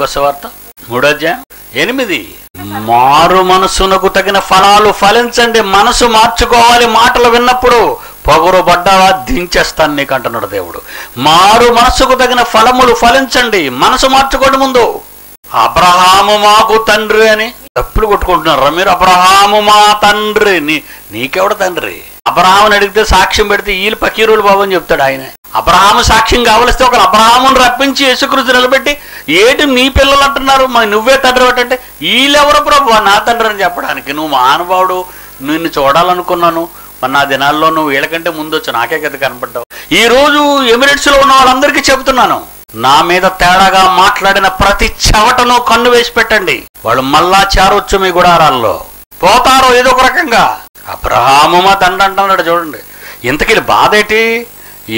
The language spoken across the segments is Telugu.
లూకా సువార్త 3:8. మారు మనసునకు తగిన ఫలాలు ఫలించండి. మనసు మార్చుకోవాలి. మాటలు విన్నప్పుడు పొగరు పడ్డావా దించేస్తాను నీకు అంటున్నాడు దేవుడు. మారు మనసుకు తగిన ఫలములు ఫలించండి. మనసు మార్చుకోండి. ముందు అబ్రహాము మాకు తండ్రి అని తప్పులు కొట్టుకుంటున్నారా మీరు? అబ్రహాము మా తండ్రి. నీకెవడ తండ్రి? అబ్రహాముని అడిగితే సాక్ష్యం పెడితే వీళ్ళు పకీరులు బాబు అని చెప్తాడు ఆయన. అబ్రహాము సాక్ష్యం కావలిస్తే ఒక అబ్రహామును రప్పించి యేసుక్రీస్తు నిలబెట్టి ఏంటి నీ పిల్లలు అంటున్నారు, నువ్వే తండ్రి అంటే వీళ్ళెవరు ప్రభు నా తండ్రి అని చెప్పడానికి? నువ్వు మహానుభావుడు, నిన్ను చూడాలనుకున్నాను, మరి నా దినాల్లో నువ్వు వీళ్ళకంటే ముందు వచ్చి నాకే కదా కనపడ్డావు. ఈ రోజు ఎమిరేట్స్లో ఉన్న వాళ్ళందరికీ చెబుతున్నాను, నా మీద తేడాగా మాట్లాడిన ప్రతి చెవటను కన్ను వేసి పెట్టండి. వాళ్ళు మళ్ళా చేరొచ్చు మీ గుడారాల్లో, పోతారో ఏదో ఒక రకంగా. అబ్రహాము మా తండ్రి అంటున్నాడు చూడండి. ఇంతకీ బాధ ఏంటి?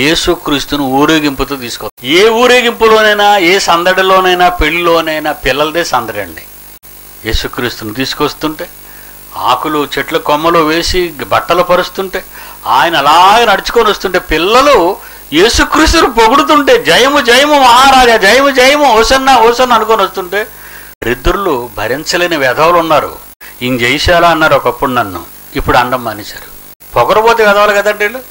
యేసుక్రీస్తును ఊరేగింపుతో తీసుకో. ఏ ఊరేగింపులోనైనా, ఏ సందడిలోనైనా, పెళ్లిలోనైనా పిల్లలదే సందడి అండి. యేసుక్రీస్తును తీసుకొస్తుంటే ఆకులు చెట్ల కొమ్మలు వేసి బట్టలు పరుస్తుంటే ఆయన అలాగే నడుచుకొని వస్తుంటే పిల్లలు యేసుక్రీస్తును పొగుడుతుంటే జయము జయము మహారాజా, జయము జయము, ఓసన్నా ఓసన్నా అనుకొని వస్తుంటే దరిద్రులు భరించలేని వెధవలు ఉన్నారు. ఈయన జయశాల అన్నారు ఒకప్పుడు నన్ను, ఇప్పుడు అండం మానేశారు. పొగరబోతే వెధవలు కదండి వీళ్ళు.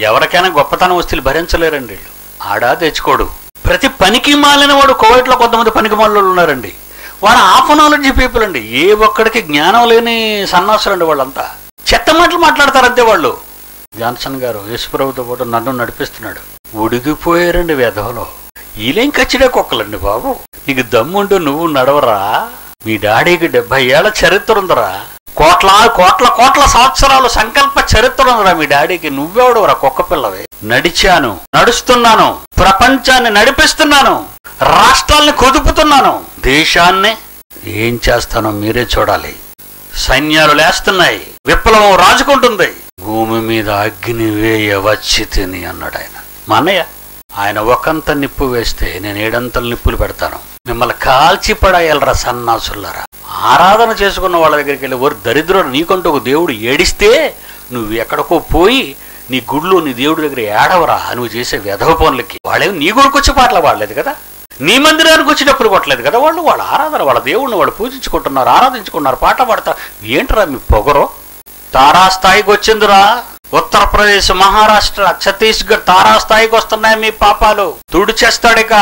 ఎవరికైనా గొప్పతనం వస్తువులు భరించలేరండి వీళ్ళు. ఆడా తెచ్చుకోడు. ప్రతి పనికి మాలిన వాడు కోవిడ్లో కొంతమంది పనికి మాలిన ఉన్నారండి. వాడు హాఫ్ నాలెడ్జీ పీపుల్ అండి. ఏ ఒక్కడికి జ్ఞానం లేని సన్నాసులు అండి వాళ్ళంతా. చెత్త మాటలు మాట్లాడతారంతే వాళ్ళు. జాన్సన్ గారు యేసుప్రభుతో పాటు నన్ను నడిపిస్తున్నాడు. ఉడిగిపోయారండి వెధవలో. ఈలేం కచ్చిడే కుక్కలండి బాబు. నీకు దమ్ముంటూ నువ్వు నడవరా? మీ డాడీకి 70 ఏళ్ల చరిత్ర ఉందరా, కోట్ల కోట్ల కోట్ల సంవత్సరాలు సంకల్ప చరిత్ర ఉందరా మీ డాడీకి. నువ్వెవడవరా కుక్క పిల్లవే? నడిచాను, నడుస్తున్నాను, ప్రపంచాన్ని నడిపిస్తున్నాను, రాష్ట్రాల్ని కుదుపుతున్నాను, దేశాన్ని ఏం చేస్తానో మీరే చూడాలి. సైన్యాలు లేస్తున్నాయి, విప్లవం రాజుకుంటుంది, భూమి మీద అగ్ని వేయవచ్చి తిని అన్నాడు ఆయన. మా అన్నయ్య ఆయన ఒకంత నిప్పు వేస్తే నేను 7 అంతలు నిప్పులు పెడతాను. మిమ్మల్ని కాల్చి పడాయాలరా సన్నాసులారా. ఆరాధన చేసుకున్న వాళ్ళ దగ్గరికి వెళ్ళి ఓరు దరిద్రుడు నీకంటూ ఒక దేవుడు ఏడిస్తే నువ్వు ఎక్కడికో పోయి నీ గుడ్లు నీ దేవుడి దగ్గర ఏడవరా నువ్వు చేసే వెధవ పనులకి. వాళ్ళేమి నీ గుడికి వచ్చి పాటలు పాడలేదు కదా, నీ మందిరానికి వచ్చి డప్పులు కొట్టలేదు కదా. వాళ్ళ ఆరాధన, వాళ్ళ దేవుడిని వాళ్ళు పూజించుకుంటున్నారు, ఆరాధించుకున్నారు, పాట పాడతారు. ఏంటరా మీ పొగరు? తారాస్థాయికి వచ్చిందిరా. ఉత్తరప్రదేశ్, మహారాష్ట్ర, ఛత్తీస్గఢ్ తారాస్థాయికి వస్తున్నాయి మీ పాపాలు. తుడిచేస్తాడిక.